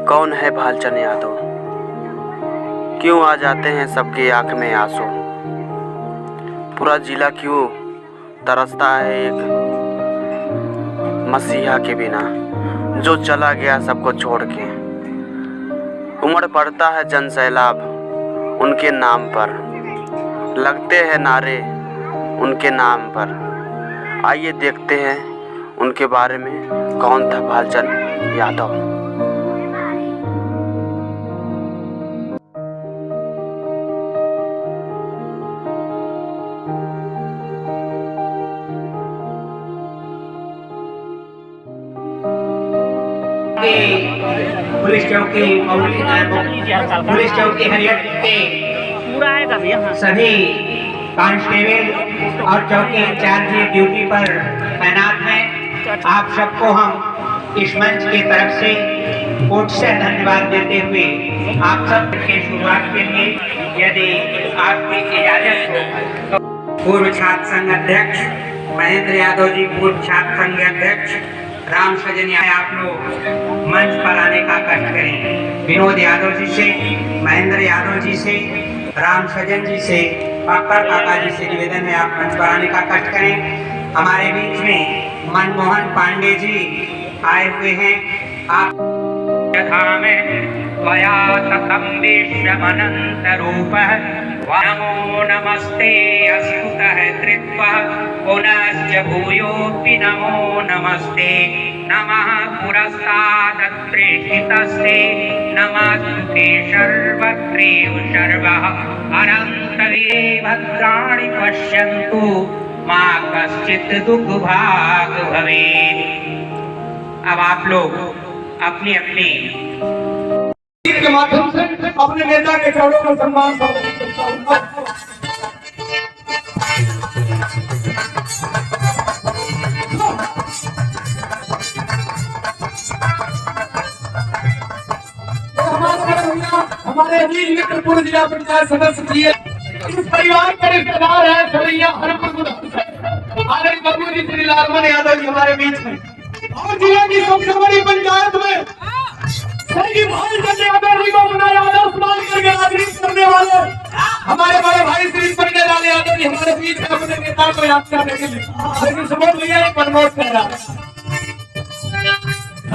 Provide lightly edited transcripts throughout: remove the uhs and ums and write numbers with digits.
कौन है भालचंद यादव, क्यों आ जाते हैं सबकी आंख में आंसू। पूरा जिला क्यों तरसता है एक मसीहा के बिना, जो चला गया सबको छोड़ के। उमड़ पड़ता है जन सैलाब उनके नाम पर, लगते हैं नारे उनके नाम पर। आइए देखते हैं उनके बारे में कौन था भालचंद यादव। पुलिस चौकी पुलिस चौकी हरियर के पूरा आएगा भैया। सभी कांस्टेबल और चौकी इंचार्ज ड्यूटी पर तैनात हैं। आप सबको हम इस मंच की तरफ से कोट से धन्यवाद देते हुए आप सब के शुरुआत के लिए यदि आपकी इजाजत हो तो पूर्व छात्र संघ अध्यक्ष महेंद्र यादव जी, पूर्व छात्र संघ अध्यक्ष राम सजन, आप लोग मंच पर आने का कष्ट करें। विनोद यादव जी से, महेंद्र यादव जी से, राम सजन जी से, पक्कर काका जी से निवेदन है आप मंच पर आने का कष्ट करें। हमारे बीच में मनमोहन पांडे जी आए हुए हैं। आप यथा में त्वया ततं विश्वमनन्तरूपः नमो नमस्ते अस्तुतः कृत्वा पुनश्च भूयोऽपि नमो नमस्ते नमः पुरस्तादत्प्रेषितस्ते नमस्ते सर्वत्रेव सर्वः अनन्तवे भद्राणि पश्यन्तु मा कश्चित् दुःखभाग् भवेत्। अब आप लोग अपनी अपनी के माध्यम से अपने नेता के चरणों में सम्मान हमारे अजीज मित्र पूर्व जिला पंचायत सदस्य जी, इस परिवार के रिश्तेदार है सरैया आनंद बाबू जी, श्री लालमन यादव जी हमारे बीच में, और जिला की सबसे बड़ी पंचायत में करने वाले हमारे बड़े भाई श्री पंडित लाल यादव जी हमारे बीच में अपने नेता को याद करने के लिए, लेकिन समझ लिया एक प्रमोट कर रहा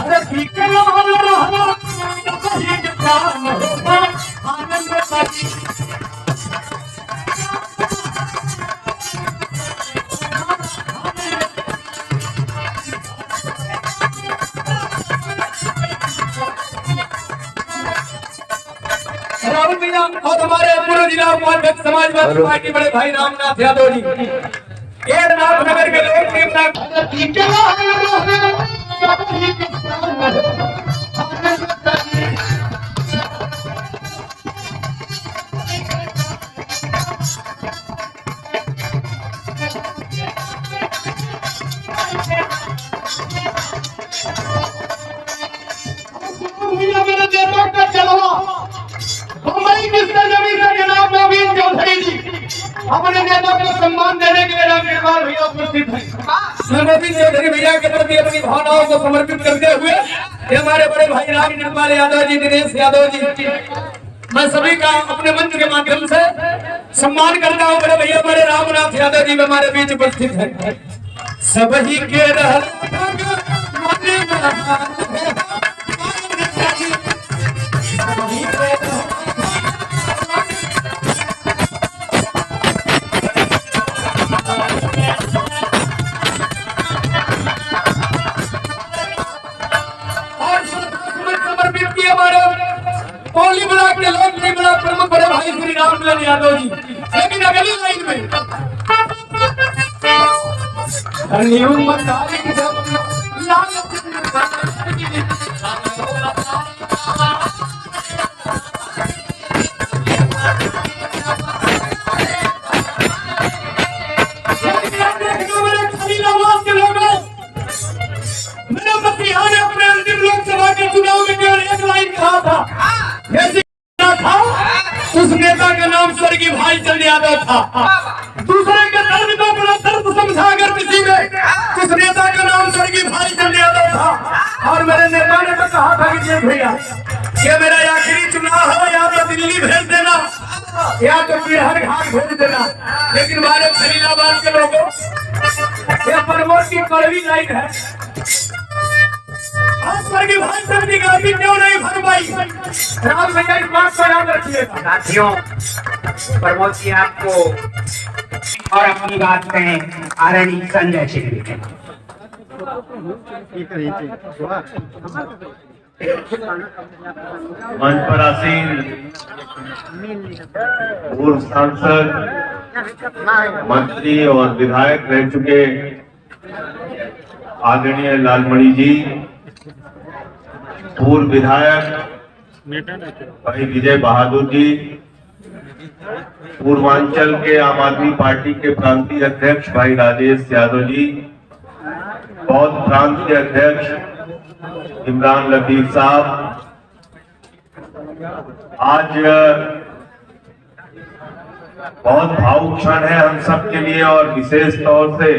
अरे ठीक है और हमारे पूर्व जिला उपाध्यक्ष समाजवादी पार्टी बड़े भाई रामनाथ यादव जी, नाथ नगर के लोग मेरे देशों का चलवा अपने नेता को सम्मान देने के लिए रामकृपाल भैया उपस्थित हैं। नवीन चौधरी भैया के प्रति अपनी भावनाओं को समर्पित करते हुए हमारे बड़े भाई रामकृपाल यादव जी, दिनेश यादव जी, मैं सभी का अपने मंच के माध्यम से सम्मान करता हूँ। बड़े भैया बड़े रामनाथ यादव जी हमारे बीच उपस्थित हैं। सभी के कोली ब्लॉक के लोग नहीं बड़ा प्रमुख बड़े भाई श्री रामलाल यादव जी, लेकिन अगली लाइन में मेरे मसीहा ने अपने अंतिम लोकसभा के चुनाव में केवल एक लाइन कहा था, उस नेता का नाम स्वर्गीय भालचंद यादव था। दूसरे के दर्द को बड़ा दर्द समझा अगर किसी में, उस नेता का नाम स्वर्गीय भालचंद यादव था। उपस्थित भैया, ये मेरा आखिरी चुनाव है, या तो दिल्ली भेज देना या तो बिहार घाट भेज देना, लेकिन हमारे खलीलाबाद के लोगों ये प्रमोद की कड़वी लाइन है। आप पर की भाषा की गाली क्यों नहीं भर पाई? राम भैया इस बात को याद रखिएगा। साथियों, प्रमोद जी आपको और अपनी बात कहें आदरणीय संजय सिंह। मंच पर आसीन पूर्व सांसद, मंत्री और विधायक रह चुके आदरणीय लालमणि जी, पूर्व विधायक भाई विजय बहादुर जी, पूर्वांचल के आम आदमी पार्टी के प्रांतीय अध्यक्ष भाई राजेश यादव जी, बौद्ध प्रांतीय अध्यक्ष इमरान लतीफ साहब, आज बहुत भावुक क्षण है हम सब के लिए और विशेष तौर से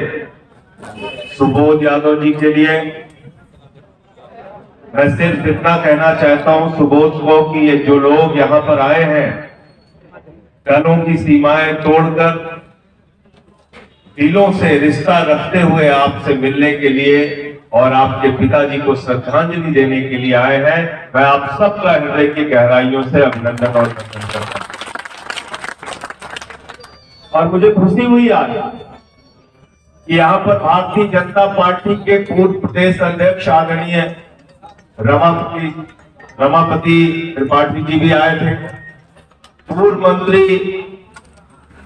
सुबोध यादव जी के लिए। मैं सिर्फ इतना कहना चाहता हूं सुबोध को कि ये जो लोग यहाँ पर आए हैं दलों की सीमाएं तोड़कर दिलों से रिश्ता रखते हुए आपसे मिलने के लिए और आपके पिताजी को श्रद्धांजलि देने के लिए आए हैं, मैं आप सबका हृदय की गहराइयों से अभिनंदन और नमन करता हूं। और मुझे खुशी हुई आज कि यहाँ पर भारतीय जनता पार्टी के पूर्व प्रदेश अध्यक्ष आदरणीय रमापति त्रिपाठी जी भी आए थे, पूर्व मंत्री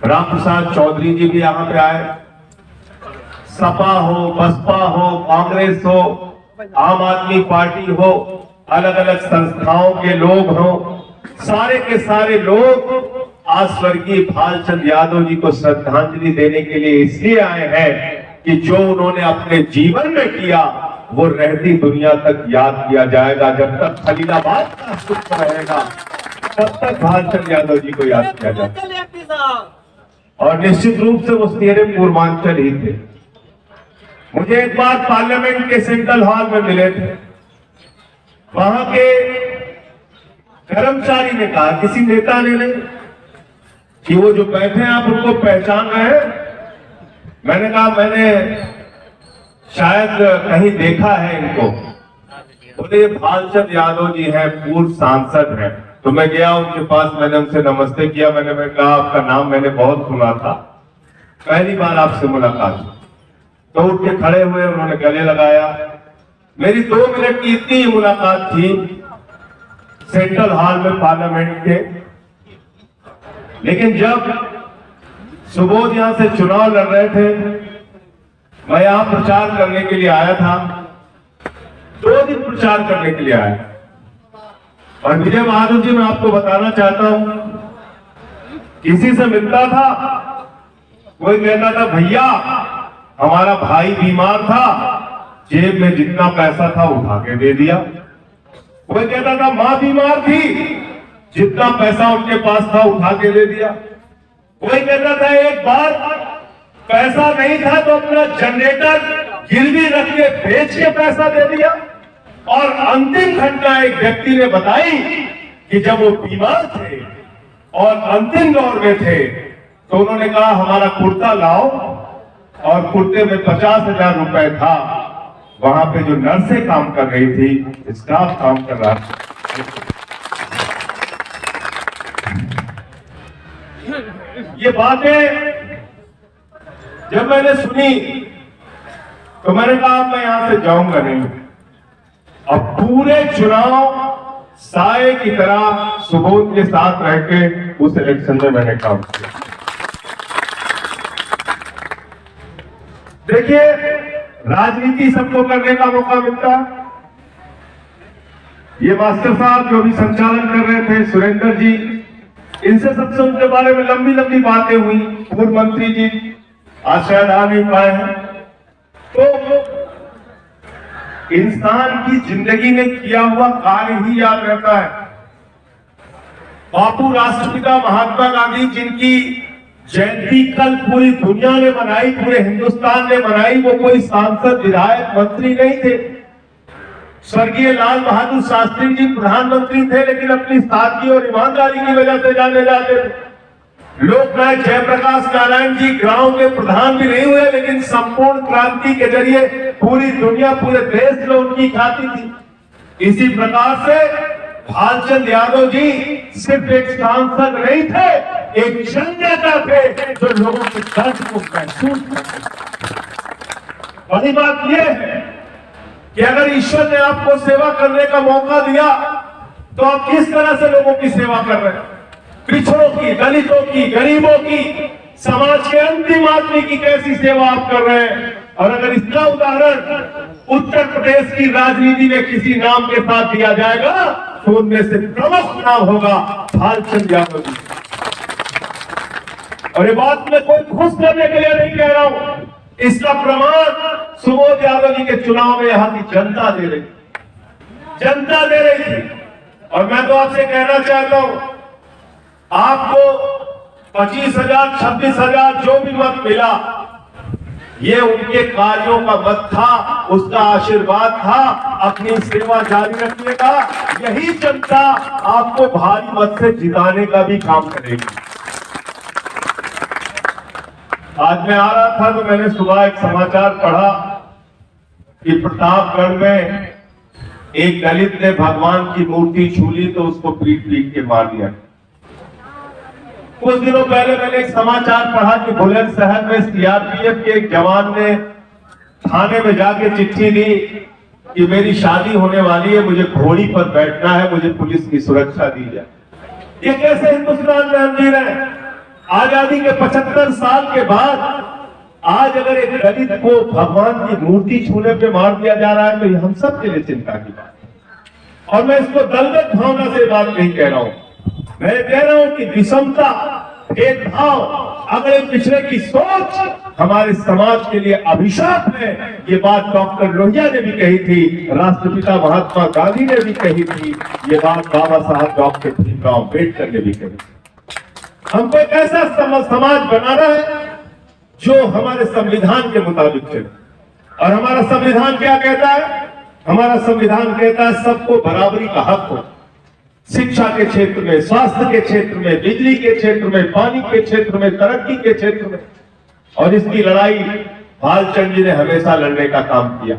राम प्रसाद चौधरी जी भी यहाँ पे आए। सपा हो, बसपा हो, कांग्रेस हो, आम आदमी पार्टी हो, अलग अलग संस्थाओं के लोग हो, सारे के सारे लोग आज स्वर्गीय भालचंद्र यादव जी को श्रद्धांजलि देने के लिए इसलिए आए हैं कि जो उन्होंने अपने जीवन में किया वो रहती दुनिया तक याद किया जाएगा। जब तक खलीलाबाद का अस्तित्व रहेगा तब तक भालचंद्र यादव जी को याद किया जाएगा। और निश्चित रूप से वो तेरे पूर्वांचल ही थे। मुझे एक बार पार्लियामेंट के सेंट्रल हॉल में मिले थे, वहां के कर्मचारी ने कहा, किसी नेता ने नहीं, कि वो जो बैठे हैं आप उनको पहचान रहे हैं? मैंने कहा मैंने शायद कहीं देखा है इनको। बोले भालचंद्र यादव जी हैं, पूर्व सांसद हैं। तो मैं गया उनके पास, मैंने उनसे नमस्ते किया, मैंने कहा आपका नाम मैंने बहुत सुना था, पहली बार आपसे मुलाकात। तो उठ के खड़े हुए, उन्होंने गले लगाया। मेरी 2 मिनट की इतनी मुलाकात थी सेंट्रल हॉल में पार्लियामेंट के। लेकिन जब सुबोध यहां से चुनाव लड़ रहे थे, मैं यहां प्रचार करने के लिए आया था, 2 दिन प्रचार करने के लिए आया। और विजय बहादुर जी, मैं आपको बताना चाहता हूं, किसी से मिलता था, कोई कहता था भैया हमारा भाई बीमार था, जेब में जितना पैसा था उठा के दे दिया। कोई कहता था मां बीमार थी, जितना पैसा उनके पास था उठा के दे दिया। कोई कहता था एक बार पैसा नहीं था तो अपना जनरेटर गिरवी रख के बेच के पैसा दे दिया। और अंतिम घटना एक व्यक्ति ने बताई कि जब वो बीमार थे और अंतिम दौर में थे तो उन्होंने कहा हमारा कुर्ता लाओ, और कुर्ते में 50,000 रुपए था। वहां पे जो नर्सें काम कर रही थी, स्टाफ काम कर रहा था। ये बातें जब मैंने सुनी तो मैंने कहा मैं यहां से जाऊंगा नहीं। अब पूरे चुनाव साए की तरह सुबोध के साथ रह के उस इलेक्शन में मैंने काम किया। देखिए, राजनीति सबको करने का मौका मिलता है। ये मास्टर साहब जो भी संचालन कर रहे थे, सुरेंद्र जी, इनसे सबसे उनके बारे में लंबी लंबी बातें हुई। पूर्व मंत्री जी आज शायद आ नहीं पाए हैं। तो इंसान की जिंदगी में किया हुआ कार्य ही याद रहता है। बापू राष्ट्रपिता महात्मा गांधी, जिनकी जयंती कल पूरी दुनिया ने मनाई, पूरे हिंदुस्तान ने मनाई, वो कोई सांसद, विधायक, मंत्री नहीं थे। स्वर्गीय लाल बहादुर शास्त्री जी प्रधानमंत्री थे, लेकिन अपनी सादगी और ईमानदारी की वजह से जाने जाते थे। लोकनायक जयप्रकाश नारायण जी गांव के प्रधान भी नहीं हुए, लेकिन संपूर्ण क्रांति के जरिए पूरी दुनिया, पूरे देश में उनकी ख्याति थी। इसी प्रकार से भालचंद यादव जी सिर्फ एक सांसद नहीं थे, एक जननेता थे जो लोगों के दर्द को महसूस करते। बड़ी बात यह है कि अगर ईश्वर ने आपको सेवा करने का मौका दिया तो आप किस तरह से लोगों की सेवा कर रहे हैं? पिछड़ों की, दलितों की, गरीबों की, समाज के अंतिम आदमी की कैसी सेवा आप कर रहे हैं? और अगर इसका उदाहरण उत्तर प्रदेश की राजनीति में किसी नाम के साथ दिया जाएगा तो उनमें से प्रमुख नाम होगा भालचंद यादव जी। और ये बात मैं कोई खुश करने के लिए नहीं कह रहा हूं, इसका प्रमाण सुबोध यादव जी के चुनाव में यहां की जनता दे रही थी। और मैं तो आपसे कहना चाहता हूं, आपको 25,000, 26,000 जो भी मत मिला, ये उनके कार्यों का मत था, उसका आशीर्वाद था। अपनी सेवा जारी रखिएगा, यही जनता आपको भारी मत से जिताने का भी काम करेगी। आज मैं आ रहा था तो मैंने सुबह एक समाचार पढ़ा कि प्रतापगढ़ में एक दलित ने भगवान की मूर्ति छू ली तो उसको पीट के मार दिया। कुछ दिनों पहले मैंने एक समाचार पढ़ा कि बुलंदशहर में सीआरपीएफ के एक जवान ने थाने में जाके चिट्ठी दी कि मेरी शादी होने वाली है, मुझे घोड़ी पर बैठना है, मुझे पुलिस की सुरक्षा दी जाए। ये कैसे हिंदुस्तान में हम जी रहे हैं? आजादी के 75 साल के बाद आज अगर एक दलित को भगवान की मूर्ति छूने पे मार दिया जा रहा है तो ये हम सब के लिए चिंता की बात है। और मैं इसको दलगत भावना से बात नहीं कह रहा हूं, मैं कह रहा हूं कि विषमता, भेदभाव, अगले पिछड़े की सोच हमारे समाज के लिए अभिशाप है। ये बात डॉक्टर लोहिया ने भी कही थी, राष्ट्रपिता महात्मा गांधी ने भी कही थी, ये बात बाबा साहब डॉक्टर भीमराव अम्बेडकर ने भी कही थी। हमको एक ऐसा समाज बनाना है जो हमारे संविधान के मुताबिक चले। और हमारा संविधान क्या कहता है? हमारा संविधान कहता है सबको बराबरी का हक हो, शिक्षा के क्षेत्र में, स्वास्थ्य के क्षेत्र में, बिजली के क्षेत्र में, पानी के क्षेत्र में, तरक्की के क्षेत्र में। और इसकी लड़ाई भालचंद जी ने हमेशा लड़ने का काम किया।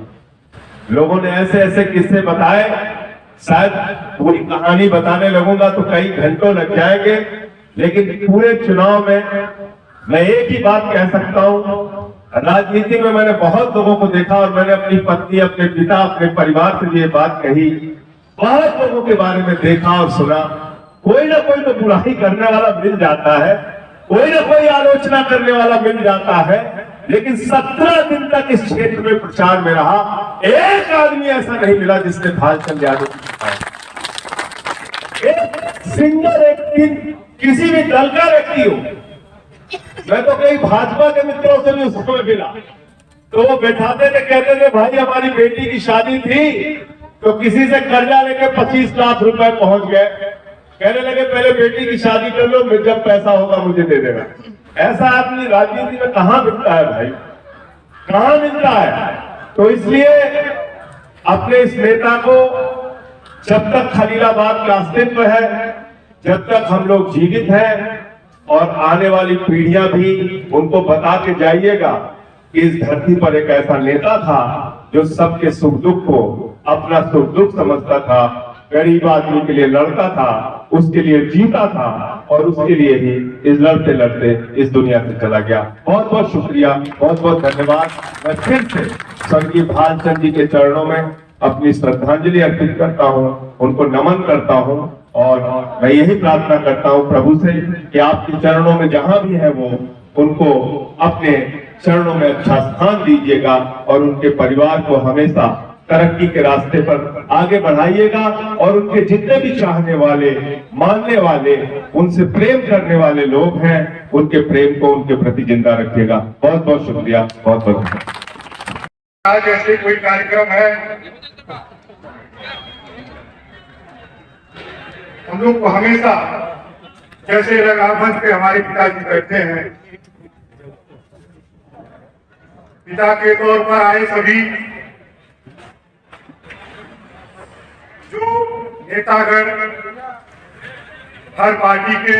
लोगों ने ऐसे ऐसे किस्से बताए, शायद पूरी कहानी बताने लगूंगा तो कई घंटों लग जाएंगे, लेकिन पूरे चुनाव में मैं एक ही बात कह सकता हूं। राजनीति में मैंने बहुत लोगों को देखा और मैंने अपनी पत्नी, अपने पिता, अपने परिवार से भी ये बात कही। बहुत लोगों के बारे में देखा और सुना, कोई ना कोई तो बुराई करने वाला मिल जाता है, कोई ना कोई आलोचना करने वाला मिल जाता है, लेकिन 17 दिन तक इस क्षेत्र में प्रचार में रहा, एक आदमी ऐसा नहीं मिला जिसने भालचंद यादव को जिताया। एक सिंगल, एक दिन किसी भी दल का व्यक्ति हो, मैं तो कई भाजपा के मित्रों से भी उस समय मिला तो वो बैठाते थे, कहते थे भाई हमारी बेटी की शादी थी तो किसी से कर्जा लेके 25 लाख रुपए पहुंच गए, कहने लगे पहले बेटी की शादी कर लो, जब पैसा होगा मुझे दे देना। ऐसा आदमी राजनीति में कहां मिलता है भाई, कहां मिलता है? तो इसलिए अपने इस नेता को जब तक खलीलाबाद का अस्तित्व है, जब तक हम लोग जीवित हैं, और आने वाली पीढ़ियां भी उनको बता के जाइएगा कि इस धरती पर एक ऐसा नेता था जो सबके सुख दुख को अपना सुख दुख समझता था, गरीब आदमी के लिए लड़ता था, उसके लिए जीता था और उसके लिए ही इस लड़ते लड़ते इस दुनिया से चला गया। बहुत बहुत शुक्रिया, बहुत बहुत धन्यवाद। मैं फिर से स्वर्गीय भालचंद जी के चरणों में अपनी श्रद्धांजलि अर्पित करता हूँ, उनको नमन करता हूँ और मैं यही प्रार्थना करता हूँ प्रभु से कि आपके चरणों में जहां भी है वो उनको अपने चरणों में अच्छा स्थान दीजिएगा और उनके परिवार को हमेशा तरक्की के रास्ते पर आगे बढ़ाइएगा और उनके जितने भी चाहने वाले, मानने वाले, उनसे प्रेम करने वाले लोग हैं, उनके प्रेम को उनके प्रति जिंदा रखिएगा। बहुत बहुत शुक्रिया, बहुत बहुत धन्यवाद। आज ऐसे कोई कार्यक्रम है, हम लोग को हमेशा जैसे रंगामंच पे हमारे पिताजी बैठे हैं, पिता के तौर पर आए सभी नेतागण, हर पार्टी के,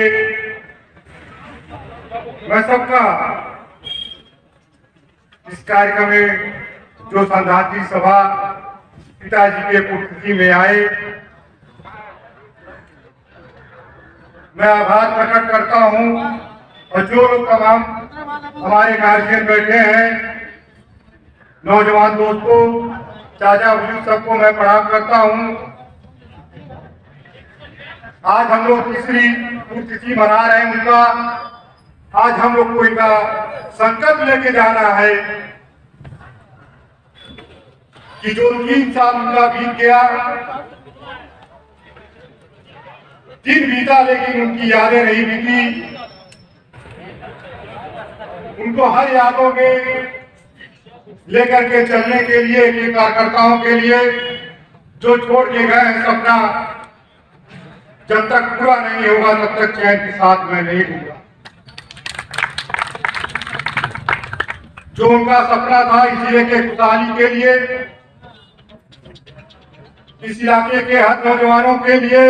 मैं सबका इस कार्यक्रम में जो श्रद्धांजलि सभा पिताजी के पुण्यतिथि में आए, मैं आभार प्रकट करता हूं। और जो लोग तमाम हमारे गार्जियन बैठे हैं, नौजवान दोस्तों, चाचा बुजुर्ग, सबको मैं प्रणाम करता हूं। आज हम लोग तीसरी पुण्यतिथि मना रहे हैं उनका। आज हम लोग को इनका संकल्प लेके जाना है कि जो 3 साल उनका बीत गया, दिन बीता लेकिन उनकी यादें नहीं बीती। उनको हर यादों में लेकर के चलने के लिए, के कार्यकर्ताओं के लिए जो छोड़ के गए हैं सपना, जब तक पूरा नहीं होगा तब तक चैन के साथ मैं नहीं दूंगा। जो उनका सपना था इस जिले के खुशहाली के लिए, इस इलाके के हर नौजवानों के लिए,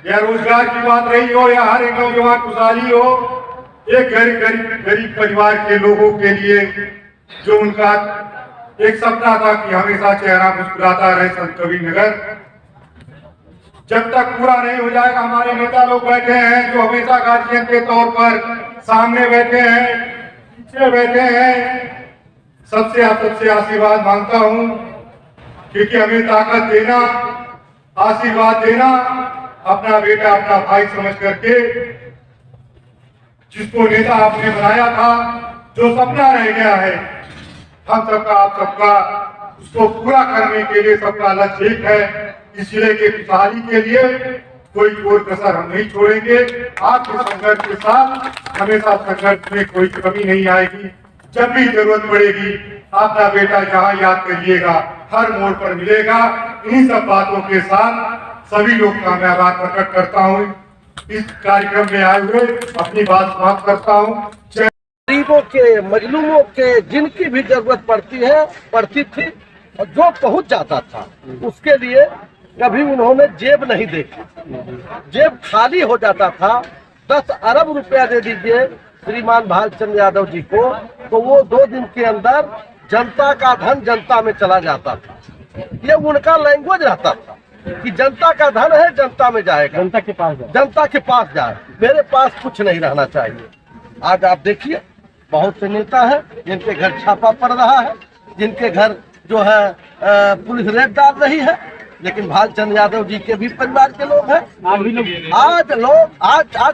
या रोजगार की बात रही हो या हर एक नौजवान खुशहाली हो, एक गरीब परिवार के लोगों के लिए जो उनका एक सपना था कि हमेशा चेहरा मुस्कुराता रहे संत कबीर नगर, जब तक पूरा नहीं हो जाएगा। हमारे नेता लोग बैठे हैं जो हमेशा गार्जियन के तौर पर सामने बैठे हैं, पीछे बैठे हैं, सबसे आप सबसे आशीर्वाद मांगता हूं, क्योंकि हमें ताकत देना, आशीर्वाद देना अपना बेटा, अपना भाई समझ करके, जिसको नेता आपने बनाया था, जो सपना रह गया है हम सबका, आप सबका, उसको पूरा करने के लिए सबका लक्ष्य एक है। इस जिले के खुशहाली के लिए कोई कसर हम नहीं छोड़ेंगे। आपके संघर्ष के साथ हमेशा संघर्ष में कोई कमी नहीं आएगी। जब भी जरूरत पड़ेगी आपका बेटा जहां याद करिएगा, हर मोड़ पर मिलेगा। इन्हीं सब बातों के साथ सभी लोग का मैं आभार प्रकट करता हूँ। इस कार्यक्रम में आए हुए अपनी बात समाप्त करता हूँ। गरीबों के, मजलूमों के, जिनकी भी जरूरत पड़ती थी और जो पहुंच जाता था, उसके लिए कभी उन्होंने जेब नहीं देखी। जेब खाली हो जाता था। 10 अरब रुपया दे दीजिए श्रीमान भालचंद्र यादव जी को, तो वो 2 दिन के अंदर जनता का धन जनता में चला जाता था। ये उनका लैंग्वेज रहता था कि जनता का धन है, जनता में जाएगा, जनता के पास जाए, मेरे पास कुछ नहीं रहना चाहिए। आज आप देखिए बहुत से नेता हैं जिनके घर छापा पड़ रहा है, जिनके घर जो है पुलिस रेड डाल रही है, लेकिन भालचंद्र यादव जी के भी परिवार के लोग हैं। आज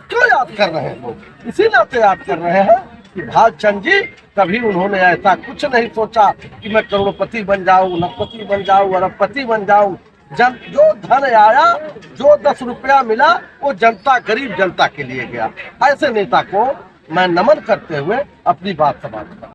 क्यों याद कर रहे हैं लोग? इसी नाते याद कर रहे हैं कि भालचंद्र जी कभी उन्होंने ऐसा कुछ नहीं सोचा कि मैं करोड़पति बन जाऊं, लखपति बन जाऊं, अरबपति बन जाऊं। जो धन आया, जो 10 रुपया मिला, वो जनता, गरीब जनता के लिए गया। ऐसे नेता को मैं नमन करते हुए अपनी बात समाप्त करता हूं।